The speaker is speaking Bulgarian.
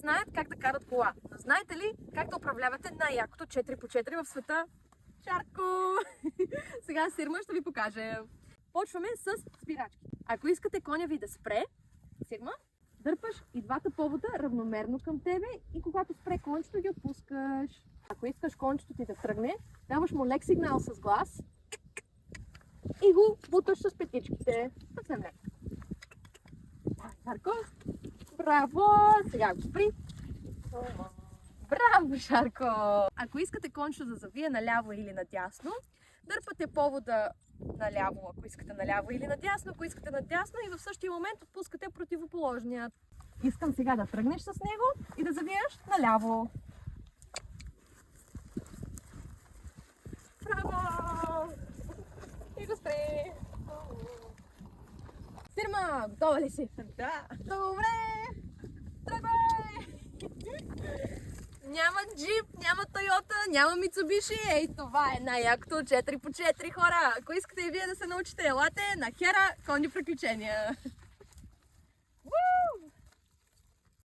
знаят как да карат кола. Но знаете ли как да управлявате най-якото 4x4 в света? Шарко! Сега Сирма ще ви покаже. Почваме с спирачки. Ако искате коня ви да спре, Сирма, дърпаш и двата повода равномерно към тебе и когато спре кончето ги отпускаш. Ако искаш кончето ти да тръгне, даваш му лек сигнал с глас и го буташ с петичките. Съвсем лек. Шарко! Браво! Сега го спри. Браво, Шарко! Ако искате кончето да завие наляво или надясно, дърпате повода наляво, ако искате наляво или надясно, ако искате надясно и в същия момент отпускате противоположният. Искам сега да тръгнеш с него и да завиеш наляво. Браво! И го спри! Сирма, готова ли си? Да. Добре! Тръгвай! Няма джип, няма Тойота, няма Мицубиши. Ей, това е най-якото 4x4 хора. Ако искате и вие да се научите, елате на Хера конни приключения.